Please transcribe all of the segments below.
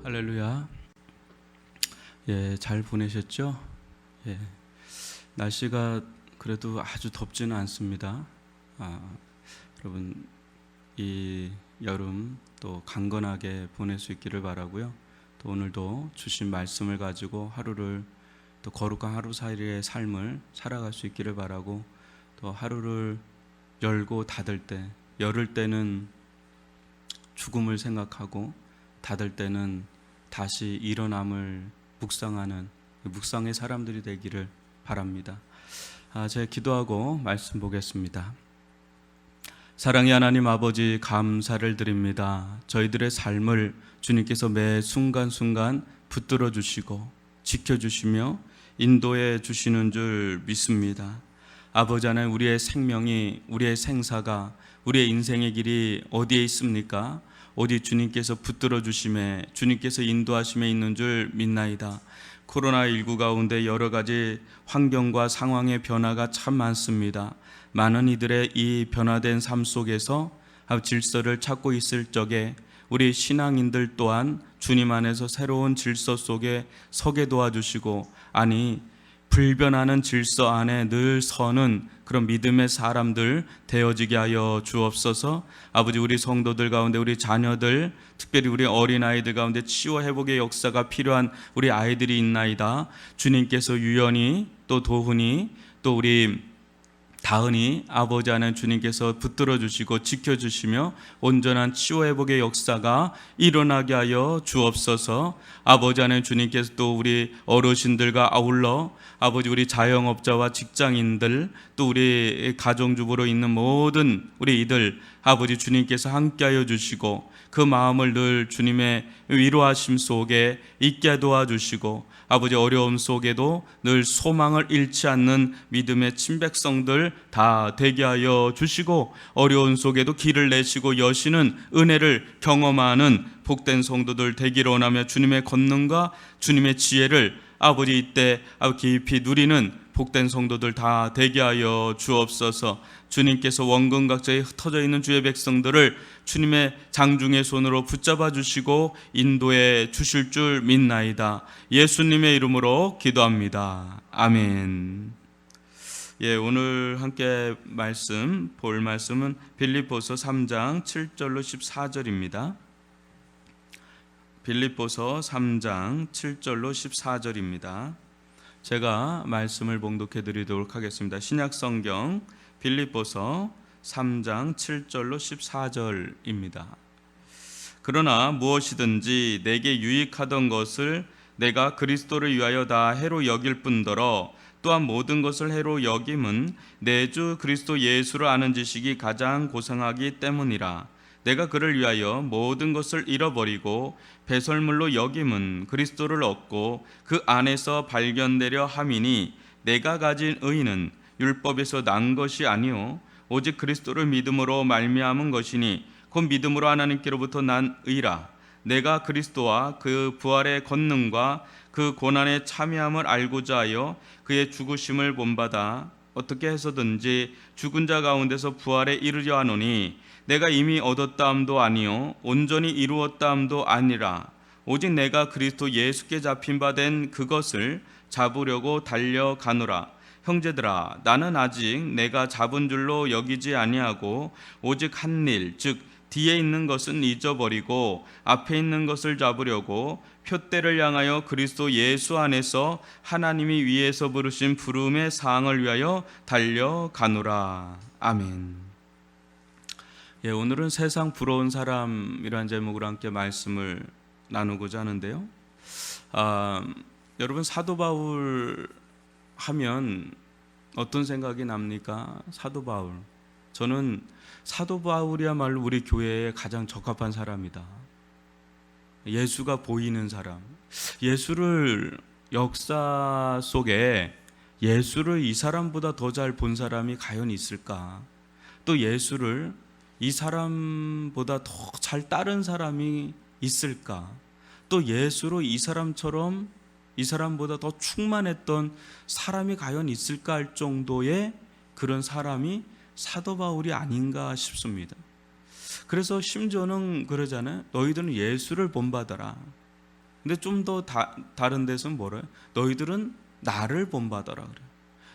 할렐루야. 잘 보내셨죠? 예, 날씨가 그래도 아주 덥지는 않습니다. 여러분 이 여름 또 강건하게 보낼 수 있기를 바라고요. 또 오늘도 주신 말씀을 가지고 하루를 또 거룩한 하루 살이의 삶을 살아갈 수 있기를 바라고, 또 하루를 열고 닫을 때, 열을 때는 죽음을 생각하고 닫을 때는 다시 일어남을 묵상하는 묵상의 사람들이 되기를 바랍니다. 제가 기도하고 말씀 보겠습니다. 사랑의 하나님 아버지, 감사를 드립니다. 저희들의 삶을 주님께서 매 순간순간 붙들어 주시고 지켜주시며 인도해 주시는 줄 믿습니다. 아버지 하나님, 우리의 생명이, 우리의 생사가, 우리의 인생의 길이 어디에 있습니까? 오직 주님께서 붙들어 주심에, 주님께서 인도하심에 있는 줄 믿나이다. 코로나19 가운데 여러 가지 환경과 상황의 변화가 참 많습니다. 많은 이들의 이 변화된 삶 속에서 질서를 찾고 있을 적에 우리 신앙인들 또한 주님 안에서 새로운 질서 속에 서게 도와주시고, 아니 불변하는 질서 안에 늘 서는 그런 믿음의 사람들 되어지게 하여 주옵소서. 아버지, 우리 성도들 가운데, 우리 자녀들, 특별히 우리 어린아이들 가운데 치유 회복의 역사가 필요한 우리 아이들이 있나이다. 주님께서 유연히 또 도훈이 또 우리 다은이 아버지 안에 주님께서 붙들어 주시고 지켜주시며 온전한 치유 회복의 역사가 일어나게 하여 주옵소서. 아버지 안에 주님께서 또 우리 어르신들과 아울러 아버지 우리 자영업자와 직장인들, 또 우리 가정주부로 있는 모든 우리 이들 아버지 주님께서 함께하여 주시고 그 마음을 늘 주님의 위로하심 속에 있게 도와주시고, 아버지 어려움 속에도 늘 소망을 잃지 않는 믿음의 친백성들 다 되게 하여 주시고, 어려운 속에도 길을 내시고 여시는 은혜를 경험하는 복된 성도들 되기를 원하며 주님의 권능과 주님의 지혜를 아버지 이때 깊이 누리는 복된 성도들 다 되게 하여 주옵소서. 주님께서 원근 각자에 흩어져 있는 주의 백성들을 주님의 장중의 손으로 붙잡아 주시고 인도해 주실 줄 믿나이다. 예수님의 이름으로 기도합니다. 아멘. 오늘 함께 볼 말씀은 빌립보서 3장 7절로 14절입니다. 빌립보서 3장 7절로 14절입니다. 제가 말씀을 봉독해 드리도록 하겠습니다. 신약성경 빌립보서 3장 7절로 14절입니다. 그러나 무엇이든지 내게 유익하던 것을 내가 그리스도를 위하여 다 해로 여길 뿐더러 또한 모든 것을 해로 여김은 내 주 그리스도 예수를 아는 지식이 가장 고상하기 때문이라. 내가 그를 위하여 모든 것을 잃어버리고 배설물로 여김은 그리스도를 얻고 그 안에서 발견되려 함이니, 내가 가진 의는 율법에서 난 것이 아니요 오직 그리스도를 믿음으로 말미암은 것이니 곧 믿음으로 하나님께로부터 난 의라. 내가 그리스도와 그 부활의 권능과 그 고난의 참여함을 알고자 하여 그의 죽으심을 본받아 어떻게 해서든지 죽은 자 가운데서 부활에 이르려 하노니, 내가 이미 얻었다함도 아니요 온전히 이루었다함도 아니라 오직 내가 그리스도 예수께 잡힌 바 된 그것을 잡으려고 달려가노라. 형제들아, 나는 아직 내가 잡은 줄로 여기지 아니하고 오직 한 일, 즉 뒤에 있는 것은 잊어버리고 앞에 있는 것을 잡으려고 표대를 향하여 그리스도 예수 안에서 하나님이 위에서 부르신 부름의 사항을 위하여 달려가노라. 아멘. 오늘은 세상 부러운 사람이라는 제목으로 함께 말씀을 나누고자 하는데요. 여러분, 사도 바울 하면 어떤 생각이 납니까? 사도 바울. 저는 사도 바울이야말로 우리 교회에 가장 적합한 사람이다. 예수가 보이는 사람. 예수를 역사 속에 예수를 이 사람보다 더 잘 본 사람이 과연 있을까? 또 예수를 이 사람보다 더 잘 따른 사람이 있을까? 또 예수로 이 사람처럼 이 사람보다 더 충만했던 사람이 과연 있을까 할 정도의 그런 사람이 사도 바울이 아닌가 싶습니다. 그래서 심지어는 그러잖아요. 너희들은 예수를 본받아라. 근데 좀 더 다른 데서는 뭐래요? 너희들은 나를 본받아라 그래요.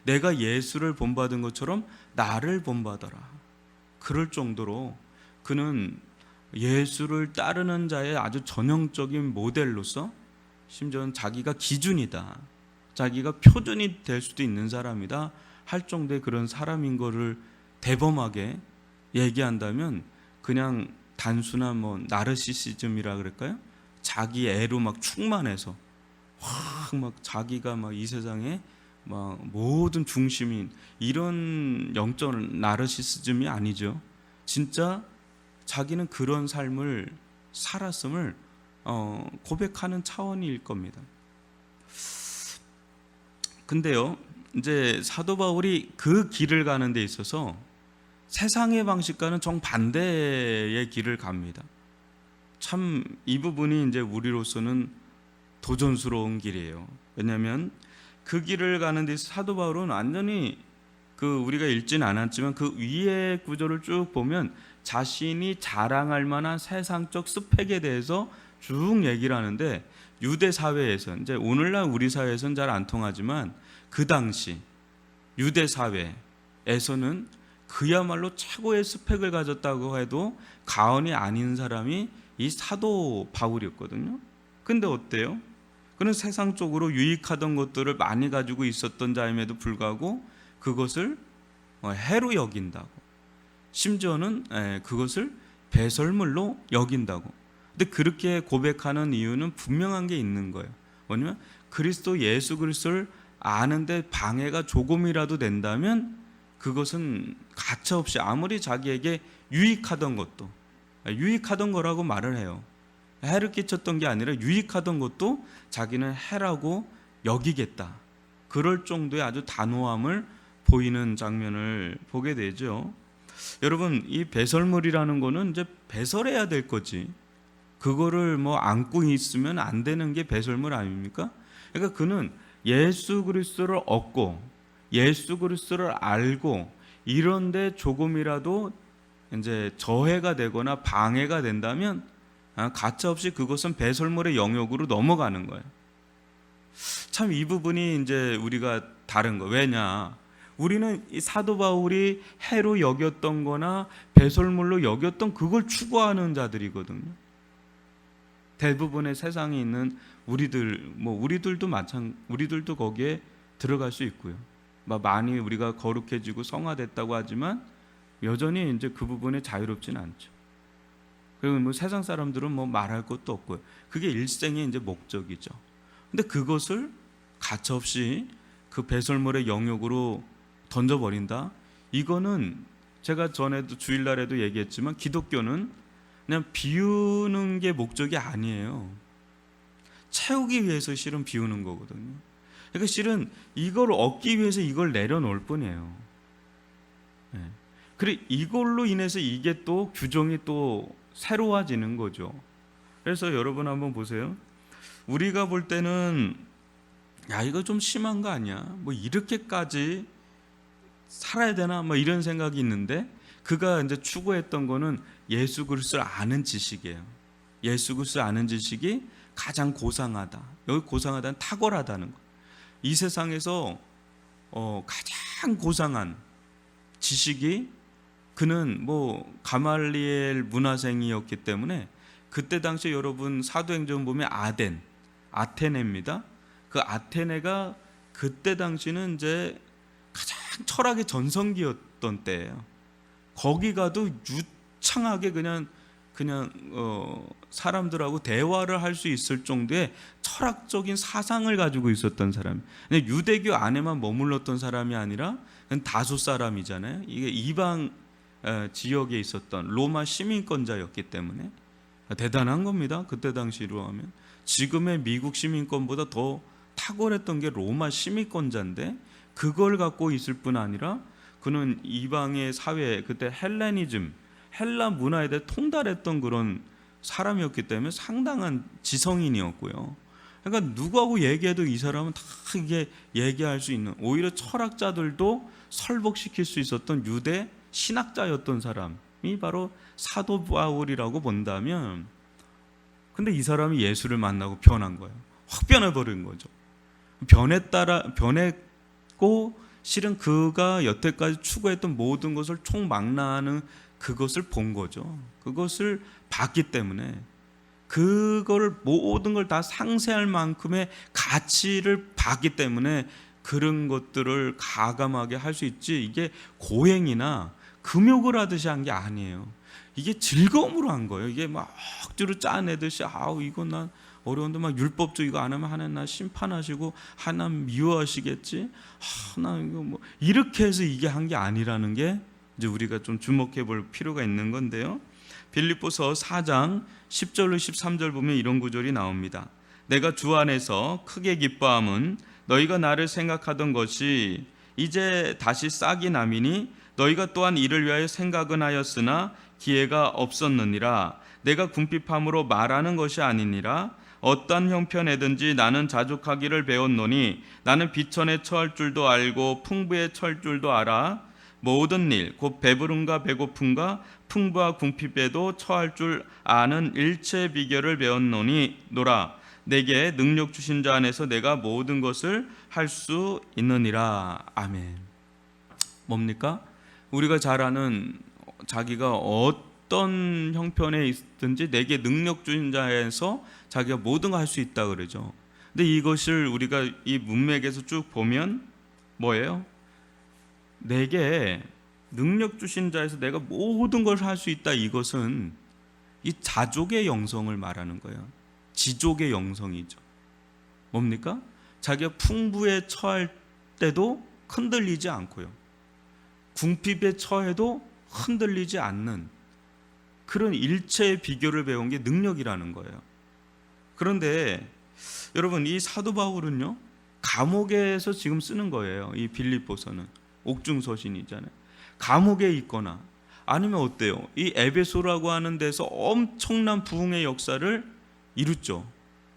내가 예수를 본받은 것처럼 나를 본받아라. 그럴 정도로 그는 예수를 따르는 자의 아주 전형적인 모델로서, 심지어는 자기가 기준이다, 자기가 표준이 될 수도 있는 사람이다 할 정도의 그런 사람인 거를 대범하게 얘기한다면, 그냥 단순한 나르시시즘이라 그럴까요? 자기 애로 막 충만해서 확 자기가 이 세상에 모든 중심인 이런 영적 나르시시즘이 아니죠. 진짜 자기는 그런 삶을 살았음을 고백하는 차원일 겁니다. 근데요, 이제 사도 바울이 그 길을 가는 데 있어서 세상의 방식과는 정반대의 길을 갑니다. 참 이 부분이 이제 우리로서는 도전스러운 길이에요. 왜냐하면 그 길을 가는 데 있어서 사도 바울은 완전히 우리가 읽지는 않았지만 그 위의 구절을 쭉 보면 자신이 자랑할 만한 세상적 스펙에 대해서 쭉 얘기를 하는데, 유대 사회에서, 이제 오늘날 우리 사회에서는 잘 안 통하지만 그 당시 유대 사회에서는 그야말로 최고의 스펙을 가졌다고 해도 과언이 아닌 사람이 이 사도 바울이었거든요. 근데 어때요? 그는 세상적으로 유익하던 것들을 많이 가지고 있었던 자임에도 불구하고 그것을 해로 여긴다고, 심지어는 그것을 배설물로 여긴다고. 근데 그렇게 고백하는 이유는 분명한 게 있는 거예요. 뭐냐면 그리스도 예수 그리스도를 아는데 방해가 조금이라도 된다면 그것은 가차없이 아무리 자기에게 유익하던 것도, 유익하던 거라고 말을 해요. 해를 끼쳤던 게 아니라 유익하던 것도 자기는 해라고 여기겠다. 그럴 정도의 아주 단호함을 보이는 장면을 보게 되죠. 여러분, 이 배설물이라는 거는 이제 배설해야 될 거지, 그거를 안고 있으면 안 되는 게 배설물 아닙니까? 그러니까 그는 예수 그리스도를 얻고 예수 그리스도를 알고 이런데 조금이라도 이제 저해가 되거나 방해가 된다면 가차없이 그것은 배설물의 영역으로 넘어가는 거예요. 참 이 부분이 이제 우리가 다른 거. 왜냐? 우리는 이 사도 바울이 해로 여겼던 거나 배설물로 여겼던 그걸 추구하는 자들이거든요. 대부분의 세상에 있는 우리들도 거기에 들어갈 수 있고요. 많이 우리가 거룩해지고 성화됐다고 하지만 여전히 이제 그 부분에 자유롭지는 않죠. 그리고 세상 사람들은 말할 것도 없고요. 그게 일생의 이제 목적이죠. 근데 그것을 가차없이 그 배설물의 영역으로 던져버린다. 이거는 제가 전에도 주일날에도 얘기했지만 기독교는 그냥 비우는 게 목적이 아니에요. 채우기 위해서 실은 비우는 거거든요. 그러니까 실은 이걸 얻기 위해서 이걸 내려놓을 뿐이에요. 그리고 이걸로 인해서 이게 또 규정이 또 새로워지는 거죠. 그래서 여러분 한번 보세요. 우리가 볼 때는 야, 이거 좀 심한 거 아니야? 이렇게까지 살아야 되나? 이런 생각이 있는데, 그가 이제 추구했던 거는 예수 그리스도를 아는 지식이에요. 예수 그리스도를 아는 지식이 가장 고상하다. 여기 고상하다는 탁월하다는 거. 이 세상에서 가장 고상한 지식이, 그는 가말리엘 문화생이었기 때문에 그때 당시 여러분 사도행전 보면 아테네입니다. 그 아테네가 그때 당시는 이제 가장 철학의 전성기였던 때예요. 거기 가도 유창하게 그냥 사람들하고 대화를 할 수 있을 정도의 철학적인 사상을 가지고 있었던 사람. 유대교 안에만 머물렀던 사람이 아니라 다수 사람이잖아요. 이게 이방 지역에 있었던 로마 시민권자였기 때문에 대단한 겁니다. 그때 당시로 하면 지금의 미국 시민권보다 더 탁월했던 게 로마 시민권자인데, 그걸 갖고 있을 뿐 아니라 그는 이방의 사회, 그때 헬레니즘, 헬라 문화에 대해 통달했던 그런 사람이었기 때문에 상당한 지성인이었고요. 그러니까 누구하고 얘기해도 이 사람은 다 이게 얘기할 수 있는, 오히려 철학자들도 설복시킬 수 있었던 유대 신학자였던 사람이 바로 사도 바울이라고 본다면, 근데 이 사람이 예수를 만나고 변한 거예요. 확 변해버린 거죠. 변했고 실은 그가 여태까지 추구했던 모든 것을 총망라하는 그것을 본 거죠. 그것을 봤기 때문에 그걸 모든 걸 다 상쇄할 만큼의 가치를 봤기 때문에 그런 것들을 가감하게 할 수 있지, 이게 고행이나 금욕을 하듯이 한 게 아니에요. 이게 즐거움으로 한 거예요. 이게 막 억지로 짜내듯이 아우 이건 난 어려운데 막 율법적 이거 안 하면 하나님 나 심판하시고 하나님 미워하시겠지, 나 이거 뭐 이렇게 해서 이게 한 게 아니라는 게 이제 우리가 좀 주목해 볼 필요가 있는 건데요. 빌립보서 4장 10절로 13절 보면 이런 구절이 나옵니다. 내가 주 안에서 크게 기뻐함은 너희가 나를 생각하던 것이 이제 다시 싹이 나미니 너희가 또한 이를 위하여 생각은 하였으나 기회가 없었느니라. 내가 궁핍함으로 말하는 것이 아니니라. 어떠한 형편에든지 나는 자족하기를 배웠노니 나는 비천에 처할 줄도 알고 풍부에 처할 줄도 알아. 모든 일 곧 배부름과 배고픔과 풍부와 궁핍에도 처할 줄 아는 일체 비결을 배웠노니 노라. 내게 능력 주신 자 안에서 내가 모든 것을 할 수 있느니라. 아멘. 뭡니까? 우리가 잘 아는 자기가 어떤 형편에 있든지 내게 능력 주신 자에서 자기가 모든 걸 할 수 있다 그러죠. 근데 이것을 우리가 이 문맥에서 쭉 보면 뭐예요? 내게 능력 주신 자에서 내가 모든 걸 할 수 있다. 이것은 이 자족의 영성을 말하는 거예요. 지족의 영성이죠. 뭡니까? 자기가 풍부에 처할 때도 흔들리지 않고요, 궁핍에 처해도 흔들리지 않는 그런 일체의 비결을 배운 게 능력이라는 거예요. 그런데 여러분, 이 사도 바울은요, 감옥에서 지금 쓰는 거예요. 이 빌립보서는 옥중서신이잖아요. 감옥에 있거나 아니면 어때요? 이 에베소라고 하는 데서 엄청난 부흥의 역사를 이뤘죠.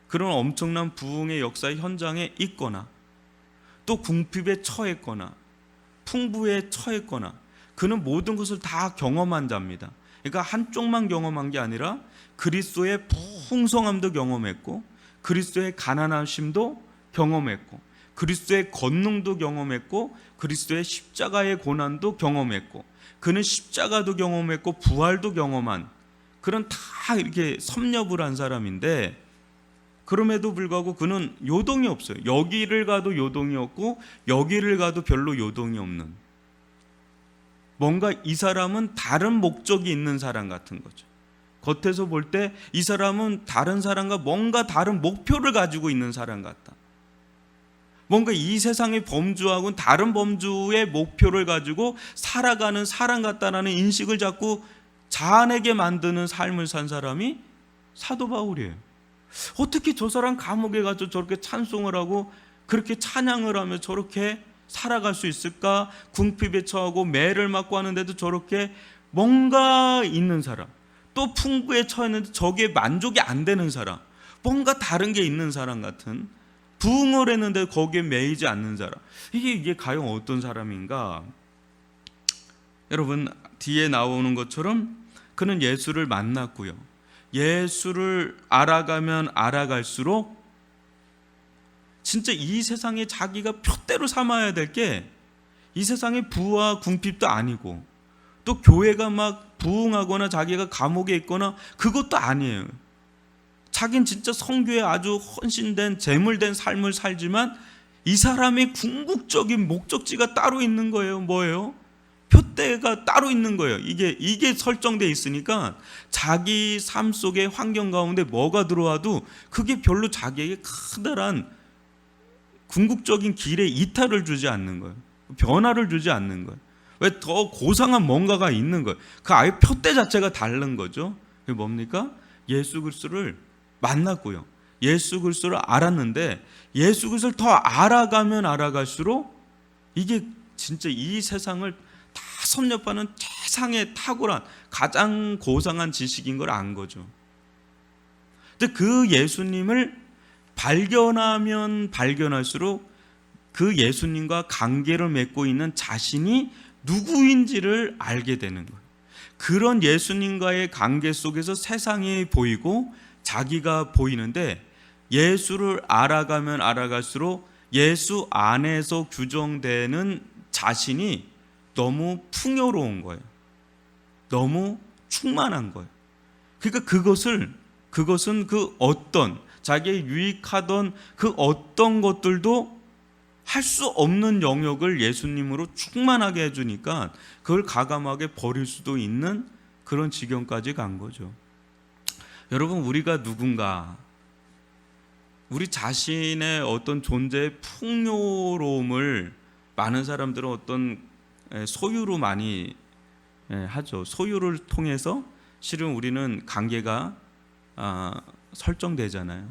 그런 엄청난 부흥의 역사의 현장에 있거나 또 궁핍에 처했거나 풍부에 처했거나 그는 모든 것을 다 경험한 자입니다. 그러니까 한쪽만 경험한 게 아니라 그리스도의 풍성함도 경험했고 그리스도의 가난하심도 경험했고 그리스도의 권능도 경험했고 그리스도의 십자가의 고난도 경험했고 그는 십자가도 경험했고 부활도 경험한 그런 다 이렇게 섭렵을 한 사람인데, 그럼에도 불구하고 그는 요동이 없어요. 여기를 가도 요동이 없고 여기를 가도 별로 요동이 없는, 뭔가 이 사람은 다른 목적이 있는 사람 같은 거죠. 겉에서 볼 때 이 사람은 다른 사람과 뭔가 다른 목표를 가지고 있는 사람 같다. 뭔가 이 세상의 범주하고는 다른 범주의 목표를 가지고 살아가는 사람 같다라는 인식을 자꾸 자아내게 만드는 삶을 산 사람이 사도 바울이에요. 어떻게 저 사람 감옥에 가서 저렇게 찬송을 하고 그렇게 찬양을 하며 저렇게 살아갈 수 있을까? 궁핍에 처하고 매를 맞고 하는데도 저렇게 뭔가 있는 사람, 또 풍부에 처했는데 저게 만족이 안 되는 사람, 뭔가 다른 게 있는 사람 같은, 부흥을 했는데 거기에 매이지 않는 사람, 이게 과연 어떤 사람인가? 여러분, 뒤에 나오는 것처럼 그는 예수를 만났고요, 예수를 알아가면 알아갈수록 진짜 이 세상에 자기가 표대로 삼아야 될 게 이 세상의 부와 궁핍도 아니고 또 교회가 막 부흥하거나 자기가 감옥에 있거나 그것도 아니에요. 자긴 진짜 성교에 아주 헌신된 재물된 삶을 살지만 이 사람의 궁극적인 목적지가 따로 있는 거예요. 뭐예요? 표대가 따로 있는 거예요. 이게 설정돼 있으니까 자기 삶 속의 환경 가운데 뭐가 들어와도 그게 별로 자기에게 커다란 궁극적인 길에 이탈을 주지 않는 거예요. 변화를 주지 않는 거예요. 왜? 더 고상한 뭔가가 있는 거예요. 그 아예 표대 자체가 다른 거죠. 그게 뭡니까? 예수 그리스도를 만났고요, 예수 그리스도를 알았는데 예수 그리스도를 더 알아가면 알아갈수록 이게 진짜 이 세상을 다 섭렵하는 최상의 탁월한 가장 고상한 지식인 걸 안 거죠. 근데 그 예수님을 발견하면 발견할수록 그 예수님과 관계를 맺고 있는 자신이 누구인지를 알게 되는 거예요. 그런 예수님과의 관계 속에서 세상이 보이고 자기가 보이는데 예수를 알아가면 알아갈수록 예수 안에서 규정되는 자신이 너무 풍요로운 거예요. 너무 충만한 거예요. 그러니까 그것은 그 어떤 자기의 유익하던 그 어떤 것들도 할 수 없는 영역을 예수님으로 충만하게 해주니까 그걸 가감하게 버릴 수도 있는 그런 지경까지 간 거죠. 여러분, 우리가 누군가, 우리 자신의 어떤 존재의 풍요로움을 많은 사람들은 어떤 소유로 많이 하죠. 소유를 통해서 실은 우리는 관계가 설정되잖아요.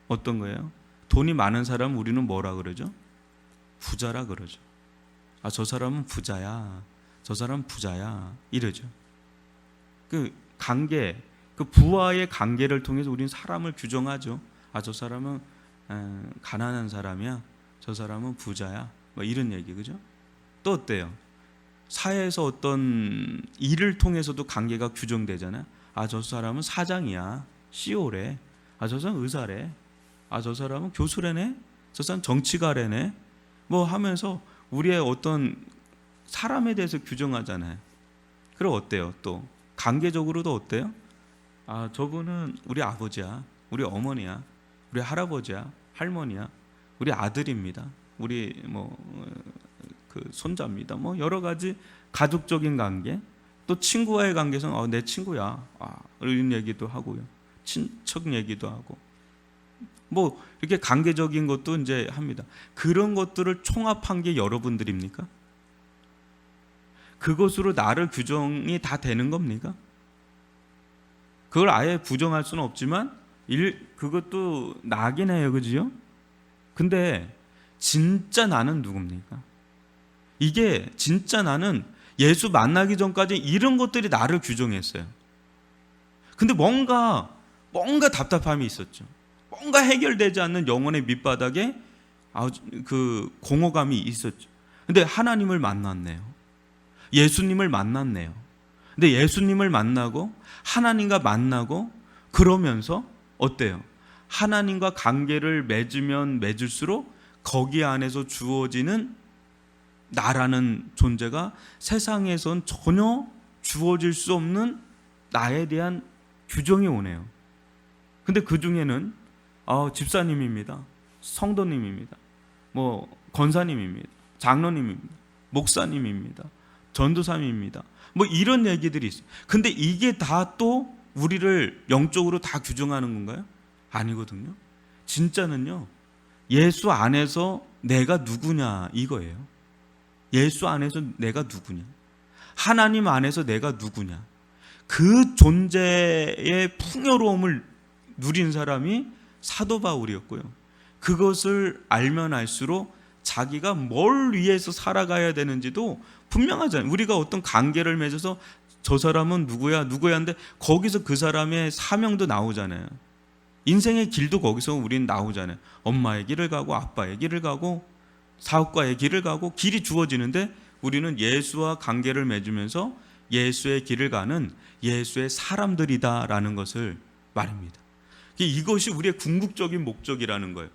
어떤 거예요? 돈이 많은 사람 우리는 뭐라 그러죠? 부자라 그러죠. 저 사람은 부자야. 저 사람은 부자야. 이러죠. 그 관계, 그 부와의 관계를 통해서 우리는 사람을 규정하죠. 저 사람은 가난한 사람이야. 저 사람은 부자야. 뭐 이런 얘기, 그죠? 또 어때요? 사회에서 어떤 일을 통해서도 관계가 규정되잖아요. 저 사람은 사장이야. CEO래. 저 사람은 의사래. 저 사람은 교수래네. 저 사람은 정치가래네. 뭐 하면서 우리의 어떤 사람에 대해서 규정하잖아요. 그럼 어때요? 또 관계적으로도 어때요? 저분은 우리 아버지야. 우리 어머니야. 우리 할아버지야. 할머니야. 우리 아들입니다. 우리 그 손자입니다. 뭐 여러 가지 가족적인 관계, 또 친구와의 관계에서는 내 친구야. 이런 얘기도 하고요. 친척 얘기도 하고. 뭐 이렇게 관계적인 것도 이제 합니다. 그런 것들을 총합한 게 여러분들입니까? 그것으로 나를 규정이 다 되는 겁니까? 그걸 아예 부정할 수는 없지만 그것도 나긴 해요. 그죠? 근데 진짜 나는 누굽니까? 이게 진짜 나는 예수 만나기 전까지 이런 것들이 나를 규정했어요. 근데 뭔가 답답함이 있었죠. 뭔가 해결되지 않는 영혼의 밑바닥에 그 공허감이 있었죠. 근데 하나님을 만났네요. 예수님을 만났네요. 근데 예수님을 만나고 하나님과 만나고 그러면서 어때요? 하나님과 관계를 맺으면 맺을수록 거기 안에서 주어지는 나라는 존재가 세상에선 전혀 주어질 수 없는 나에 대한 규정이 오네요. 근데 그 중에는 집사님입니다. 성도님입니다. 뭐 권사님입니다. 장로님입니다. 목사님입니다. 전도사님입니다. 뭐 이런 얘기들이 있어요. 근데 이게 다 또 우리를 영적으로 다 규정하는 건가요? 아니거든요. 진짜는요, 예수 안에서 내가 누구냐 이거예요. 예수 안에서 내가 누구냐, 하나님 안에서 내가 누구냐, 그 존재의 풍요로움을 누린 사람이 사도 바울이었고요. 그것을 알면 알수록 자기가 뭘 위해서 살아가야 되는지도 분명하잖아요. 우리가 어떤 관계를 맺어서 저 사람은 누구야 하는데 거기서 그 사람의 사명도 나오잖아요. 인생의 길도 거기서 우리는 나오잖아요. 엄마의 길을 가고 아빠의 길을 가고 사업가의 길을 가고 길이 주어지는데 우리는 예수와 관계를 맺으면서 예수의 길을 가는 예수의 사람들이다라는 것을 말입니다. 이것이 우리의 궁극적인 목적이라는 거예요.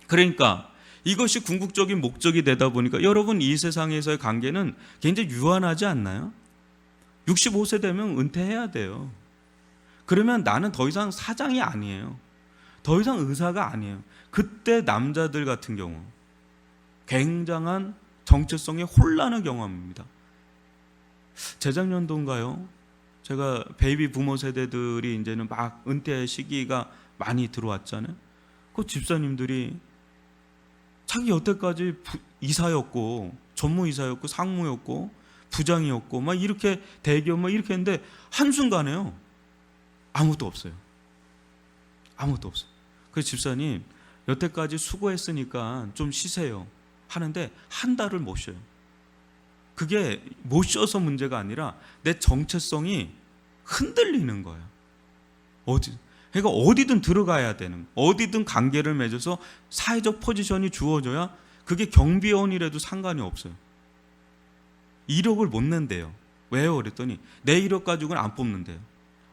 그러니까 이것이 궁극적인 목적이 되다 보니까 여러분, 이 세상에서의 관계는 굉장히 유한하지 않나요? 65세 되면 은퇴해야 돼요. 그러면 나는 더 이상 사장이 아니에요. 더 이상 의사가 아니에요. 그때 남자들 같은 경우 굉장한 정체성의 혼란을 경험합니다. 재작년도인가요? 제가 베이비 부모 세대들이 이제는 막 은퇴 시기가 많이 들어왔잖아요. 그 집사님들이 자기 여태까지 이사였고 전무이사였고 상무였고 부장이었고 막 이렇게 대기업 막 이렇게 했는데 한순간에요 아무것도 없어요. 아무것도 없어요. 그래서 집사님, 여태까지 수고했으니까 좀 쉬세요 하는데 한 달을 못 쉬어요. 그게 못 쉬어서 문제가 아니라 내 정체성이 흔들리는 거예요. 그러니까 어디든 들어가야 되는, 어디든 관계를 맺어서 사회적 포지션이 주어져야, 그게 경비원이라도 상관이 없어요. 1억을 못 낸대요. 왜요? 그랬더니 내 1억 가지고는 안 뽑는데요.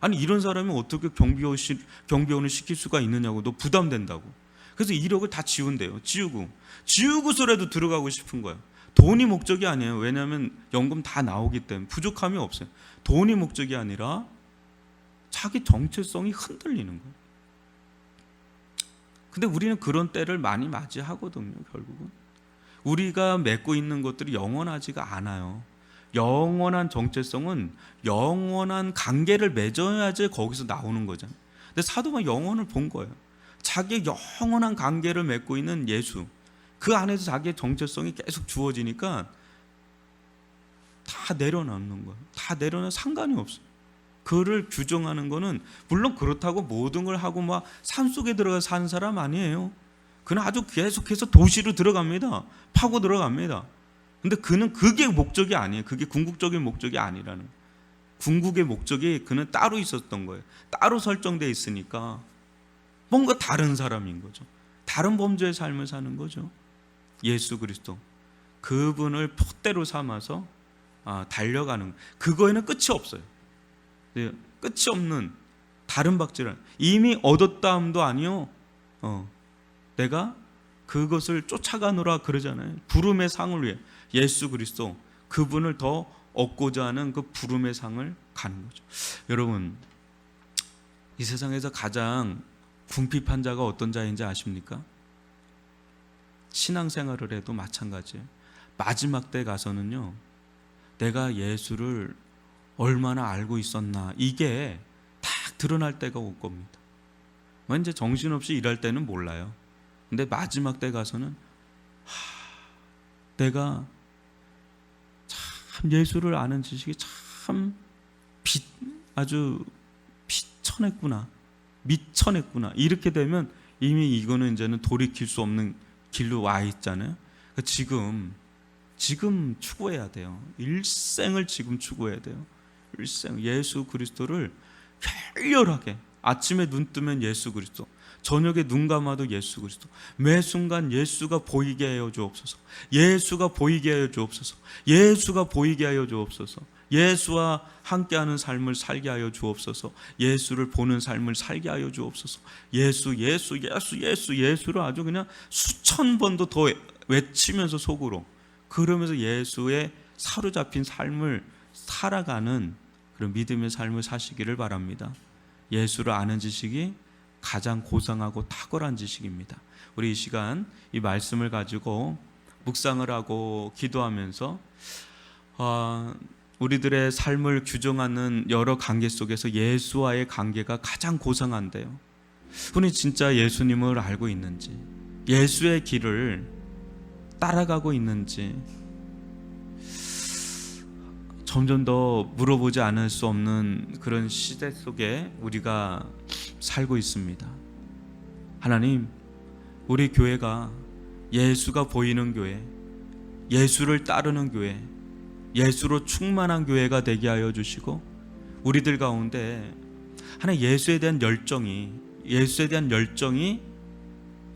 아니 이런 사람이 어떻게 경비원을 시킬 수가 있느냐고. 너 부담된다고. 그래서 이력을 다 지운대요. 지우고서라도 들어가고 싶은 거예요. 돈이 목적이 아니에요. 왜냐하면 연금 다 나오기 때문에 부족함이 없어요. 돈이 목적이 아니라 자기 정체성이 흔들리는 거예요. 근데 우리는 그런 때를 많이 맞이하거든요. 결국은 우리가 맺고 있는 것들이 영원하지가 않아요. 영원한 정체성은 영원한 관계를 맺어야지 거기서 나오는 거잖아요. 근데 사도가 영혼을 본 거예요. 자기의 영원한 관계를 맺고 있는 예수, 그 안에서 자기의 정체성이 계속 주어지니까 다 내려놓는 거예요. 다 내려놔 상관이 없어요. 그를 규정하는 거는 물론 그렇다고 모든 걸 하고 막 산속에 들어가 사는 사람 아니에요. 그는 아주 계속해서 도시로 들어갑니다. 파고 들어갑니다. 근데 그는 그게 목적이 아니에요. 그게 궁극적인 목적이 아니라는 거예요. 궁극의 목적이 그는 따로 있었던 거예요. 따로 설정되어 있으니까 뭔가 다른 사람인 거죠. 다른 범죄의 삶을 사는 거죠. 예수 그리스도, 그분을 폿대로 삼아서 달려가는, 그거에는 끝이 없어요. 끝이 없는 다른 박질은 이미 얻었다함도 아니요. 내가 그것을 쫓아가노라 그러잖아요. 부름의 상을 위해 예수 그리스도, 그분을 더 얻고자 하는 그 부름의 상을 가는 거죠. 여러분, 이 세상에서 가장 궁핍한 자가 어떤 자인지 아십니까? 신앙생활을 해도 마찬가지예요. 마지막 때 가서는요, 내가 예수를 얼마나 알고 있었나, 이게 딱 드러날 때가 올 겁니다. 이제 정신없이 일할 때는 몰라요. 근데 마지막 때 가서는 내가 참 예수를 아는 지식이 참 아주 비천했구나, 미천했구나. 이렇게 되면 이미 이거는 이제는 돌이킬 수 없는 길로 와 있잖아요. 지금 추구해야 돼요. 일생을 지금 추구해야 돼요. 일생 예수 그리스도를 열렬하게, 아침에 눈 뜨면 예수 그리스도, 저녁에 눈 감아도 예수 그리스도, 매 순간 예수가 보이게 하여 주옵소서. 예수가 보이게 하여 주옵소서. 예수가 보이게 하여 주옵소서. 예수와 함께하는 삶을 살게 하여 주옵소서. 예수를 보는 삶을 살게 하여 주옵소서. 예수를 아주 그냥 수천 번도 더 외치면서 속으로, 그러면서 예수의 사로잡힌 삶을 살아가는 그런 믿음의 삶을 사시기를 바랍니다. 예수를 아는 지식이 가장 고상하고 탁월한 지식입니다. 우리 이 시간 이 말씀을 가지고 묵상을 하고 기도하면서 우리들의 삶을 규정하는 여러 관계 속에서 예수와의 관계가 가장 고상한데요, 우리 진짜 예수님을 알고 있는지, 예수의 길을 따라가고 있는지 점점 더 물어보지 않을 수 없는 그런 시대 속에 우리가 살고 있습니다. 하나님, 우리 교회가 예수가 보이는 교회, 예수를 따르는 교회, 예수로 충만한 교회가 되게 하여 주시고, 우리들 가운데 하나님 예수에 대한 열정이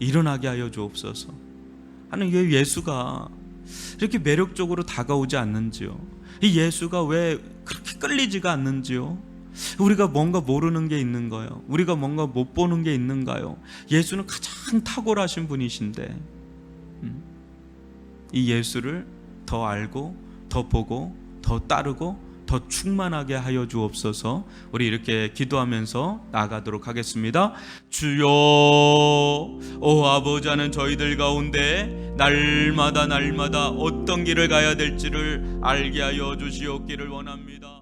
일어나게 하여 주옵소서. 하나님, 왜 예수가 이렇게 매력적으로 다가오지 않는지요? 이 예수가 왜 그렇게 끌리지가 않는지요? 우리가 뭔가 모르는 게 있는가요? 우리가 뭔가 못 보는 게 있는가요? 예수는 가장 탁월하신 분이신데 이 예수를 더 알고 더 보고 더 따르고 더 충만하게 하여 주옵소서. 우리 이렇게 기도하면서 나아가도록 하겠습니다. 주여, 오 아버지, 하는 저희들 가운데 날마다 어떤 길을 가야 될지를 알게 하여 주시옵기를 원합니다.